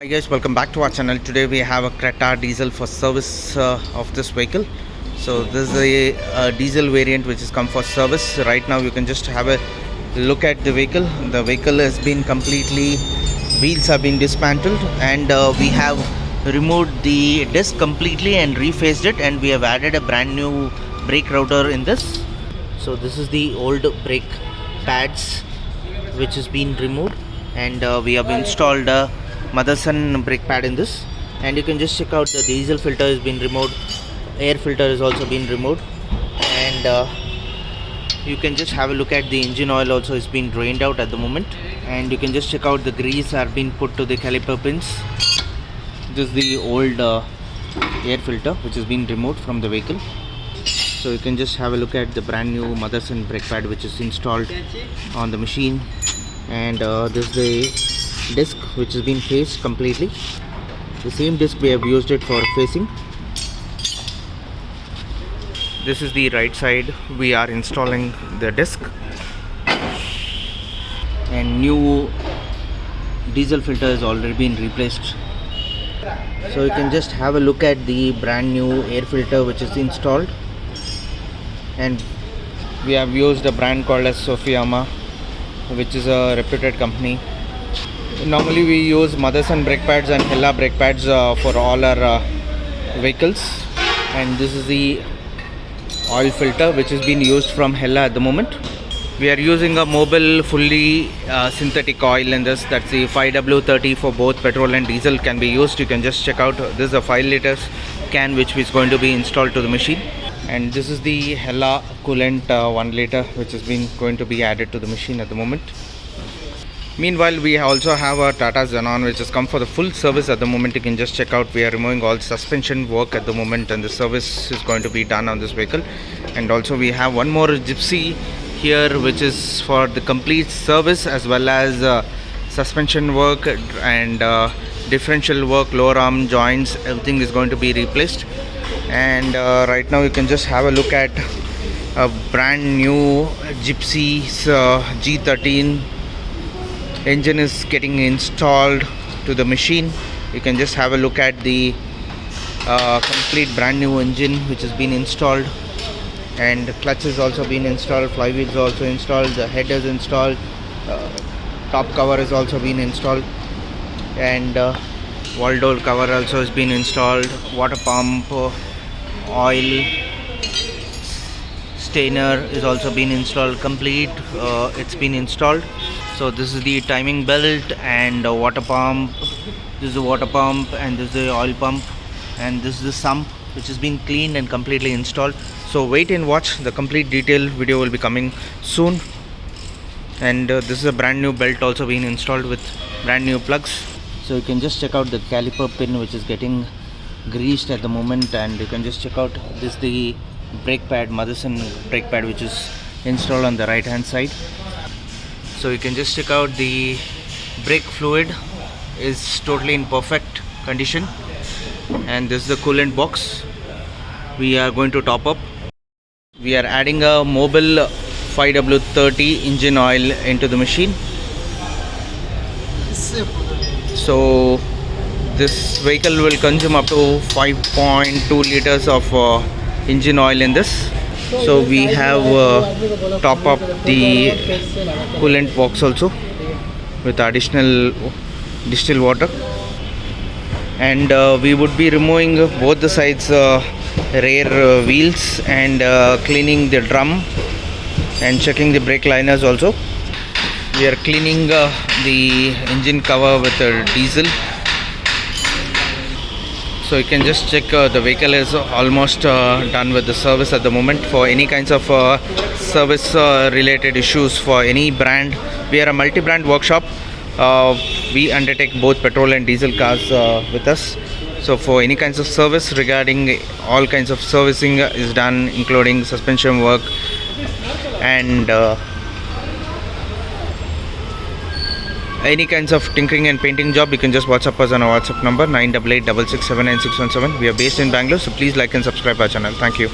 Hi guys, welcome back to our channel. Today we have a Creta diesel for service of this vehicle. So this is a diesel variant which is come for service. Right now you can just have a look at the vehicle. The vehicle has been completely, wheels have been dismantled, and we have removed the disc completely and refaced it, and we have added a brand new brake rotor in this. So this is the old brake pads which has been removed, and we have installed Motherson brake pad in this. And you can just check out the diesel filter has been removed, air filter has also been removed, and you can just have a look at the engine oil also is being drained out at the moment. And you can just check out the grease are being put to the caliper pins. This is the old air filter which has been removed from the vehicle. So you can just have a look at the brand new Motherson brake pad which is installed on the machine. And this is the disc which has been faced completely. The same disc we have used it for facing. This is the right side. We are installing the disc, and new diesel filter has already been replaced. So you can just have a look at the brand new air filter which is installed, and we have used a brand called as Sofima, which is a reputed company. Normally we use Motherson brake pads and Hella brake pads for all our vehicles. And this is the oil filter which is being used from Hella at the moment. We are using a Mobil fully synthetic oil in this. That's the 5W30 for both petrol and diesel can be used. You can just check out. This is a 5 liters can which is going to be installed to the machine. And this is the Hella coolant 1 liter which is going to be added to the machine at the moment. Meanwhile, we also have a Tata Xenon which has come for the full service at the moment. You can just check out. We are removing all suspension work at the moment, and the service is going to be done on this vehicle. And also we have one more Gypsy here which is for the complete service as well as suspension work and differential work, lower arm joints, everything is going to be replaced. And right now you can just have a look at a brand new Gypsy's G13 engine is getting installed to the machine. You can just have a look at the complete brand new engine which has been installed, and the clutch has also been installed, flywheels also installed, the head is installed, top cover has also been installed, and wall door cover also has been installed, water pump, oil stainer is also been installed, complete it's been installed. So this is the timing belt and water pump. This is the water pump, and this is the oil pump, and this is the sump which has been cleaned and completely installed. So wait and watch, the complete detail video will be coming soon. And this is a brand new belt also being installed with brand new plugs. So you can just check out the caliper pin which is getting greased at the moment, and you can just check out this is the brake pad, Motherson brake pad which is installed on the right hand side. So you can just check out the brake fluid is totally in perfect condition, and this is the coolant box we are going to top up. We are adding a Mobil 5W30 engine oil into the machine. So this vehicle will consume up to 5.2 liters of engine oil in this. So we have top up the coolant box also with additional distilled water, and we would be removing both the sides rear wheels and cleaning the drum and checking the brake liners also. We are cleaning the engine cover with diesel. So you can just check the vehicle is almost done with the service at the moment. For any kinds of service related issues for any brand, we are a multi-brand workshop. We undertake both petrol and diesel cars with us. So for any kinds of service regarding all kinds of servicing is done, including suspension work and any kinds of tinkering and painting job. You can just WhatsApp us on our WhatsApp number 9886679617. We are based in Bangalore, so please like and subscribe our channel. Thank you.